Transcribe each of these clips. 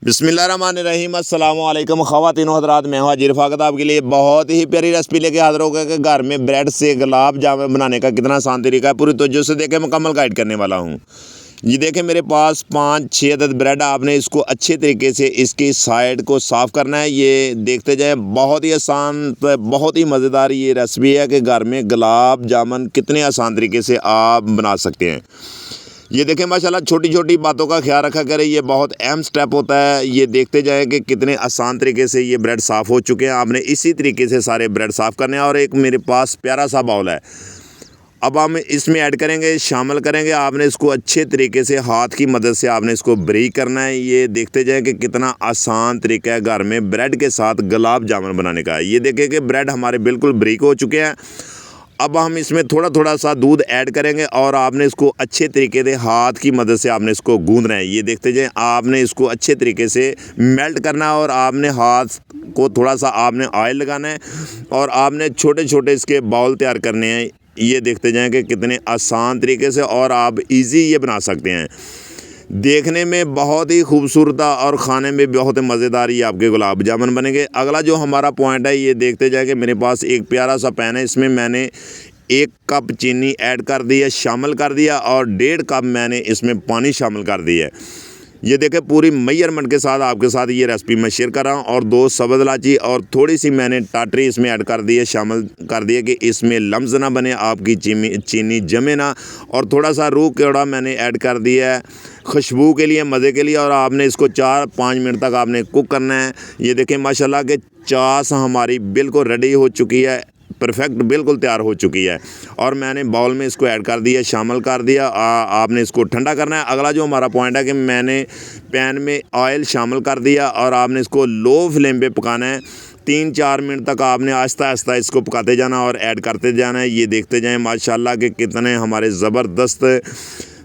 बिस्मिल्लाहिर्रहमानिर्रहीम अस्सलामु अलैकुम ख़वातीन हज़रात, मैं हूं हाजी रफ़ाकत आपके लिए बहुत ही प्यारी रेसिपी लेके हाज़िर हो गया कि घर में ब्रेड से गुलाब जामुन बनाने का कितना आसान तरीका है। पूरी तवज्जो से देखें, मुकम्मल गाइड करने वाला हूं। ये देखें, मेरे पास 5-6 अदद ब्रेड। आपने इसको अच्छे तरीके से इसकी साइड को साफ़ करना है। ये देखते जाएँ, बहुत ही आसान, बहुत ही मज़ेदार ये रेसिपी है कि घर में गुलाब जामुन कितने आसान तरीके से आप बना सकते हैं। ये देखें माशाल्लाह, छोटी छोटी बातों का ख्याल रखा करें, ये बहुत अहम स्टेप होता है। ये देखते जाएं कि कितने आसान तरीके से ये ब्रेड साफ़ हो चुके हैं। आपने इसी तरीके से सारे ब्रेड साफ़ करने हैं। और एक मेरे पास प्यारा सा बाउल है, अब हम इसमें ऐड करेंगे, शामिल करेंगे। आपने इसको अच्छे तरीके से हाथ की मदद से आपने इसको ब्रेक करना है। ये देखते जाएं कि कितना आसान तरीका है घर में ब्रेड के साथ गुलाब जामुन बनाने का। ये देखें कि ब्रेड हमारे बिल्कुल ब्रेक हो चुके हैं। अब हम इसमें थोड़ा थोड़ा सा दूध ऐड करेंगे और आपने इसको अच्छे तरीके से हाथ की मदद से आपने इसको गूंदना है। ये देखते जाएं, आपने इसको अच्छे तरीके से मेल्ट करना है और आपने हाथ को थोड़ा सा आपने ऑयल लगाना है और आपने छोटे छोटे इसके बाउल तैयार करने हैं। ये देखते जाएं कि कितने आसान तरीके से और आप इजी ये बना सकते हैं। देखने में बहुत ही खूबसूरत और ख़ाने में बहुत मज़ेदार ये आपके गुलाब जामुन बनेंगे। अगला जो हमारा पॉइंट है, ये देखते जाए कि मेरे पास एक प्यारा सा पैन है। इसमें मैंने 1 कप चीनी ऐड कर दी है, शामिल कर दिया, और 1.5 कप मैंने इसमें पानी शामिल कर दिया है। ये देखें, पूरी मेजरमेंट के साथ आपके साथ ये रेसिपी मैं शेयर कर रहा हूँ। और 2 सब्ज़ इलायची और थोड़ी सी मैंने टाटरी इसमें ऐड कर दी है, शामिल कर दिए कि इसमें लम्स ना बने, आपकी चीनी जमे ना। और थोड़ा सा रूह केवड़ा मैंने ऐड कर दिया है खुशबू के लिए, मज़े के लिए। और आपने इसको 4-5 मिनट तक आपने कुक करना है। ये देखें माशाल्लाह कि चास हमारी बिल्कुल रेडी हो चुकी है, परफेक्ट बिल्कुल तैयार हो चुकी है। और मैंने बाउल में इसको ऐड कर दिया, शामिल कर दिया। आपने इसको ठंडा करना है। अगला जो हमारा पॉइंट है कि मैंने पैन में ऑयल शामिल कर दिया और आपने इसको लो फ्लेम पे पकाना है। 3-4 मिनट तक आपने आहिस्ता आहिस्ता इसको पकाते जाना और ऐड करते जाना है। ये देखते जाएं माशाल्लाह कि कितने हमारे ज़बरदस्त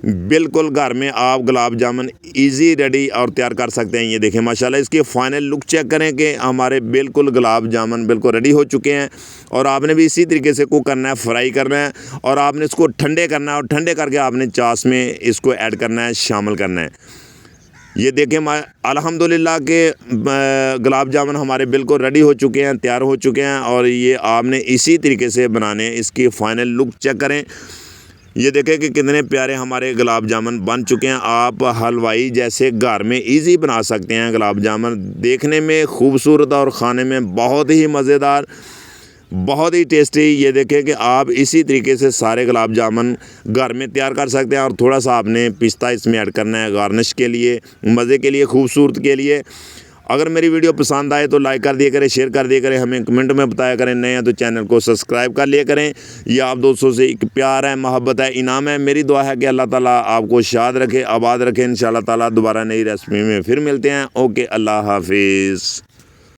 बिल्कुल घर में आप गुलाब जामुन इजी रेडी और तैयार कर सकते हैं। ये देखें माशाल्लाह, इसकी फ़ाइनल लुक चेक करें कि हमारे बिल्कुल गुलाब जामुन बिल्कुल रेडी हो चुके हैं। और आपने भी इसी तरीके से कुक करना है, फ्राई करना है, और आपने इसको ठंडे करना है। और ठंडे करके आपने चास में इसको ऐड करना है, शामिल करना है। ये देखें अल्हम्दुलिल्लाह के गुलाब जामुन हमारे बिल्कुल रेडी हो चुके हैं, तैयार हो चुके हैं। और ये आपने इसी तरीके से बनाने, इसकी फ़ाइनल लुक चेक करें। ये देखें कि कितने प्यारे हमारे गुलाब जामुन बन चुके हैं। आप हलवाई जैसे घर में इजी बना सकते हैं गुलाब जामुन। देखने में खूबसूरत और ख़ाने में बहुत ही मज़ेदार, बहुत ही टेस्टी। ये देखें कि आप इसी तरीके से सारे गुलाब जामुन घर में तैयार कर सकते हैं। और थोड़ा सा आपने पिस्ता इसमें ऐड करना है गार्निश के लिए, मज़े के लिए, खूबसूरत के लिए। अगर मेरी वीडियो पसंद आए तो लाइक कर दिया करें, शेयर कर दिया करें, हमें कमेंट में बताया करें। नए हैं तो चैनल को सब्सक्राइब कर लिया करें। ये आप दोस्तों से एक प्यार है, मोहब्बत है, इनाम है। मेरी दुआ है कि अल्लाह ताला आपको शाद रखे, आबाद रखे। इंशाअल्लाह ताला दोबारा नई रेसिपी में फिर मिलते हैं। ओके, अल्लाह हाफिज़।